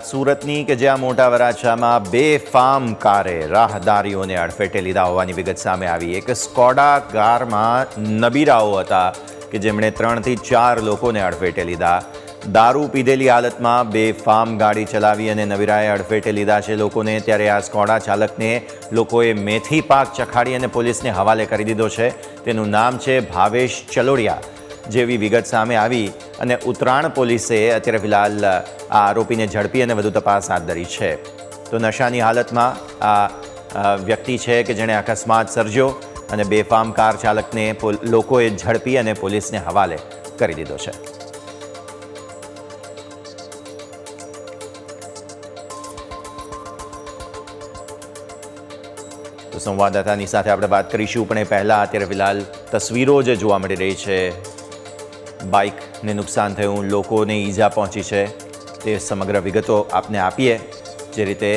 સુરતની કે જ્યાં મોટા વરાછામાં બેફામ કારે રાહદારીઓને અડફેટે લીધા હોવાની વિગત સામે આવી। એક સ્કોડા કારમાં નબીરાઓ હતા કે જેમણે 3 થી 4 લોકોને અડફેટે લીધા। દારૂ પીધેલી હાલતમાં બેફામ ગાડી ચલાવી અને નબીરાએ અડફેટે લીધા છે લોકોને। ત્યારે આ સ્કોડા ચાલકને લોકોએ મેથી પાક ચખાડી અને પોલીસને હવાલે કરી દીધો છે। તેનું નામ છે ભાવેશ ચલોડિયા જેવી વિગત સામે આવી અને ઉત્તરાણ પોલીસે અત્યારે ફિલહાલ આ આરોપીને ઝડપી અને વધુ તપાસ હાથ ધરી છે। તો નશાની હાલતમાં આ વ્યક્તિ છે કે જેણે અકસ્માત સર્જ્યો અને બેફામ કાર ચાલકને લોકોએ ઝડપી અને પોલીસને હવાલે કરી દીધો છે। તો સંવાદદાતાની સાથે આપણે વાત કરીશું, પણ એ પહેલાં અત્યારે ફિલહાલ તસવીરો જે જોવા મળી રહી છે, બાઇકને નુકસાન થયું, લોકોને ઈજા પહોંચી છે, તે સમગ્ર વિગતો આપને આપીએ। જે રીતે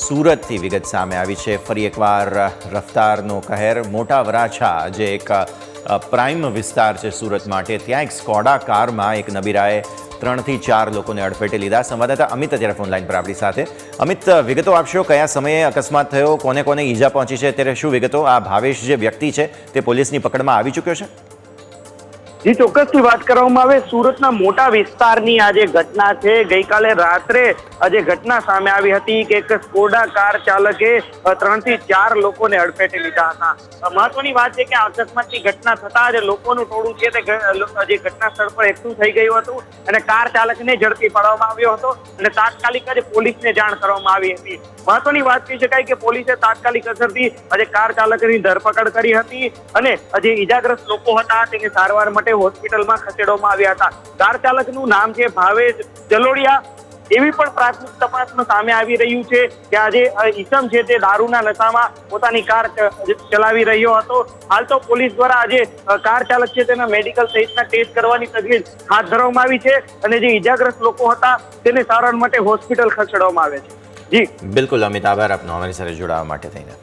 સુરતથી વિગત સામે આવી છે, ફરી એકવાર રફતારનો કહેર। મોટા વરાછા જે એક પ્રાઇમ વિસ્તાર છે સુરત માટે, ત્યાં એક સ્કોડા કારમાં એક નબીરાએ 3 થી 4 લોકોને અડફેટે લીધા। સંવાદદાતા અમિત અત્યારે ફોનલાઈન પર આપણી સાથે। અમિત, વિગતો આપશો, કયા સમયે અકસ્માત થયો, કોને કોને ઈજા પહોંચી છે, અત્યારે શું વિગતો? આ ભાવેશ જે વ્યક્તિ છે તે પોલીસની પકડમાં આવી ચૂક્યો છે? જી, ચોક્કસથી વાત કરવામાં આવે સુરતના મોટા વિસ્તારની આ જે ઘટના છે, ગઈકાલે રાત્રે આ જે ઘટના સામે આવી હતી કે એક સ્કોડા કાર ચાલકે 3 થી 4 લોકોને અડફેટે લીધા હતા। મહત્વની વાત છે કે અકસ્માતની ઘટના થતા જ લોકોનું ટોળું છે તે જે ઘટના સ્થળ પર એકઠું થઈ ગયું હતું અને કાર ચાલકને ઝડપી પાડવામાં આવ્યો હતો અને તાત્કાલિક જ પોલીસને જાણ કરવામાં આવી હતી। મહત્વની વાત કહી શકાય કે પોલીસે તાત્કાલિક અસરથી આજે કાર ચાલકની ધરપકડ કરી હતી અને જે ઈજાગ્રસ્ત લોકો હતા તેને સારવાર માટે હોસ્પિટલમાં ખસેડવામાં આવ્યા હતા। કાર ચાલકનું નામ છે ભાવેશ ચલોડિયા। એવી પણ પ્રાથમિક તપાસમાં સામે આવી રહ્યું છે કે આજે ઈસમ છે તે દારૂના નશામાં પોતાની કાર ચલાવી રહ્યો હતો। હાલ તો પોલીસ દ્વારા આજે કાર ચાલક છે તેના મેડિકલ સહિતના ટેસ્ટ કરવાની તજવીજ હાથ ધરવામાં આવી છે અને જે ઈજાગ્રસ્ત લોકો હતા તેને સારવાર માટે હોસ્પિટલ ખસેડવામાં આવે છે। જી બિલકુલ અમિત, આભાર આપનો અમારી સાથે જોડાવા માટે થઈને।